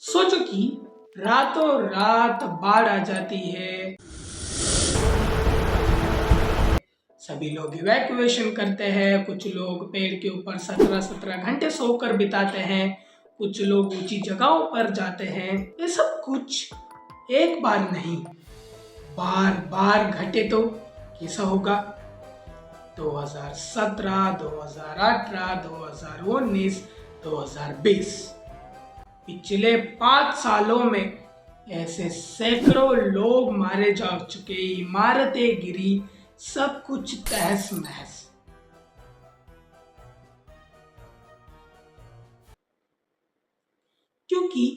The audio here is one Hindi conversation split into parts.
सोचो कि रातों रात बाढ़ आ जाती है, सभी लोग इवैक्यूएशन करते हैं, कुछ लोग पेड़ के ऊपर 17-17 घंटे सोकर बिताते हैं, कुछ लोग ऊंची जगहों पर जाते हैं। ये सब कुछ एक बार नहीं, बार बार घटे तो कैसा होगा? 2017, 2018, 2019, 2020 पिछले 5 सालों में ऐसे सैकड़ों लोग मारे जा चुके, इमारतें गिरी, सब कुछ तहस महस। क्योंकि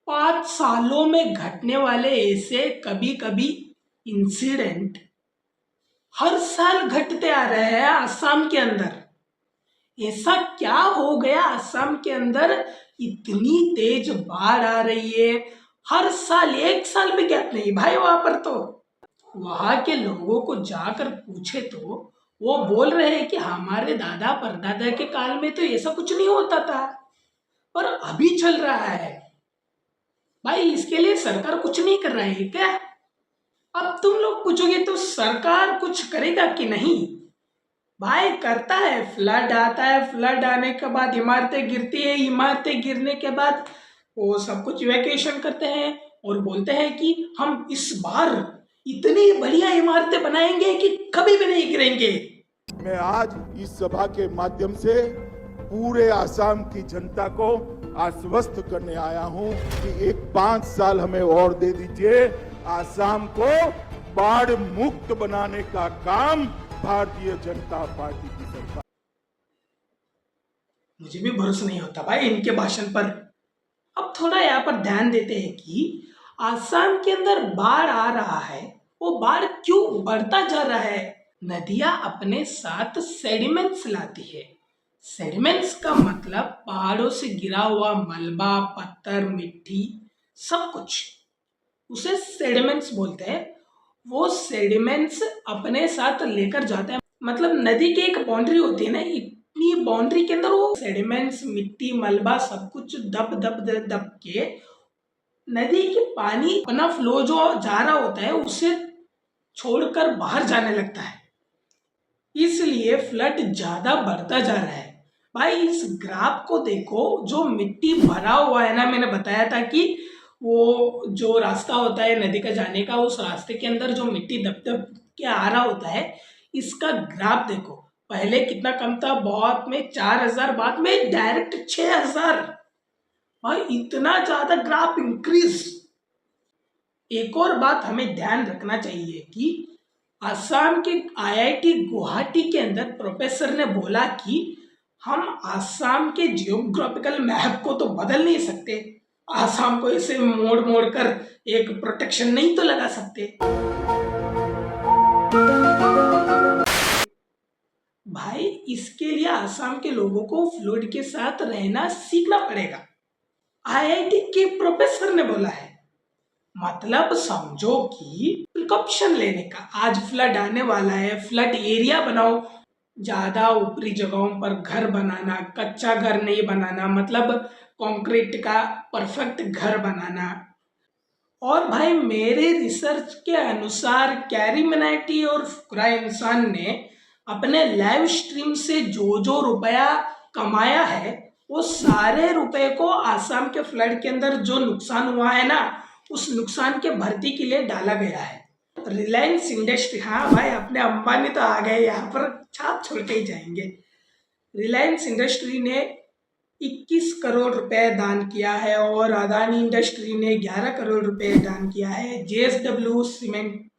5 सालों में घटने वाले ऐसे कभी कभी इंसिडेंट हर साल घटते आ रहे हैं असम के अंदर। ऐसा क्या हो गया असम के अंदर, इतनी तेज बाढ़ आ रही है हर साल, एक साल भी गैप नहीं भाई। वहां पर तो वहां के लोगों को जाकर पूछे तो वो बोल रहे हैं कि हमारे दादा परदादा के काल में तो ऐसा कुछ नहीं होता था, पर अभी चल रहा है। भाई इसके लिए सरकार कुछ नहीं कर रही है क्या? अब तुम लोग पूछोगे तो सरकार कुछ करेगा कि नहीं? भाई करता है, फ्लड आता है, फ्लड आने के बाद इमारतें गिरती है, इमारतें गिरने के बाद वो सब कुछ इवैक्यूएशन करते हैं और बोलते हैं कि हम इस बार इतनी बढ़िया इमारतें बनाएंगे कि कभी भी नहीं गिरेंगे। मैं आज इस सभा के माध्यम से पूरे आसाम की जनता को आश्वस्त करने आया हूं कि एक 5 साल हमें और दे दीजिए, आसाम को बाढ़ मुक्त बनाने का काम भारतीय जनता पार्टी की सरकार। मुझे भी भरोसा नहीं होता भाई इनके भाषण पर। अब थोड़ा यहाँ पर ध्यान देते हैं कि आसाम के अंदर बाढ़ आ रहा है, वो बाढ़ क्यों बढ़ता जा रहा है? नदियां अपने साथ सेडिमेंट्स लाती है। सेडिमेंट्स का मतलब पहाड़ों से गिरा हुआ मलबा, पत्थर, मिट्टी, सब कुछ, उसे सेडिमेंट्स बोलते हैं। वो सेडिमेंट्स अपने साथ लेकर जाते हैं, मतलब नदी की एक बाउंड्री होती है ना, इतनी बाउंड्री के अंदर वो सेडिमेंट्स, मिट्टी, मलबा सब कुछ दब दब दब दब के नदी के पानी अपना फ्लो जो जा रहा होता है उसे छोड़कर बाहर जाने लगता है, इसलिए फ्लड ज्यादा बढ़ता जा रहा है। भाई इस ग्राफ को देखो, जो मिट्टी भरा हुआ है ना, मैंने बताया था कि वो जो रास्ता होता है नदी का जाने का, उस रास्ते के अंदर जो मिट्टी दब दब के आ रहा होता है, इसका ग्राफ देखो। पहले कितना कम था, बहुत में 4000, बाद में डायरेक्ट 6000। भाई इतना ज्यादा ग्राफ इंक्रीज। एक और बात हमें ध्यान रखना चाहिए कि आसाम के आईआईटी गुवाहाटी के अंदर प्रोफेसर ने बोला कि हम आसाम के जियोग्राफिकल मैप को तो बदल नहीं सकते, आसाम को ऐसे मोड़ मोड़ कर एक प्रोटेक्शन नहीं तो लगा सकते। भाई इसके लिए आसाम के लोगों को फ्लड के साथ रहना सीखना पड़ेगा, आईआईटी के प्रोफेसर ने बोला है। मतलब समझो कि प्रिकॉप्शन लेने का, आज फ्लड आने वाला है, फ्लड एरिया बनाओ, ज्यादा ऊपरी जगहों पर घर बनाना, कच्चा घर नहीं बनाना, मतलब कंक्रीट का परफेक्ट घर बनाना। और भाई मेरे रिसर्च के अनुसार कैरी मिनाटी और फुकरा इंसान ने अपने लाइव स्ट्रीम से जो रुपया कमाया है, वो सारे रुपए को आसाम के फ्लड के अंदर जो नुकसान हुआ है ना, उस नुकसान के भर्ती के लिए डाला गया है। रिलायंस इंडस्ट्री, हाँ भाई अपने अंबानी तो आ गए, यहाँ पर छाप छोड़ के ही जाएंगे। रिलायंस इंडस्ट्री ने 21 करोड़ रुपए दान किया है और अदानी इंडस्ट्री ने 11 करोड़ रुपए दान किया है। जेएसडब्ल्यू सीमेंट,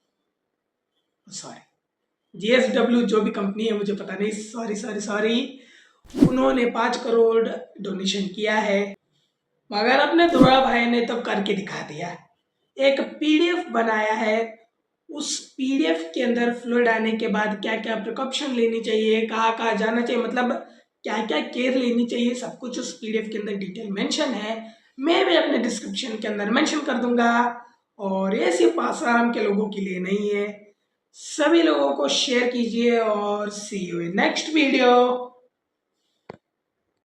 जेएसडब्ल्यू जो भी कंपनी है मुझे पता नहीं, सॉरी, उन्होंने 5 करोड़ डोनेशन किया है। मगर अपने दुर्गा भाई ने तो करके दिखा दिया। एक पीडीएफ बनाया है, उस पीडीएफ के अंदर फ्लड आने के बाद क्या क्या प्रिकॉप्शन लेनी चाहिए, कहाँ कहाँ जाना चाहिए, मतलब क्या क्या केयर लेनी चाहिए, सब कुछ उस पीडीएफ के अंदर डिटेल मेंशन है। मैं भी अपने डिस्क्रिप्शन के अंदर मेंशन कर दूंगा। और ये सिर्फ आसाम के लोगों के लिए नहीं है, सभी लोगों को शेयर कीजिए और सी यू इन नेक्स्ट वीडियो।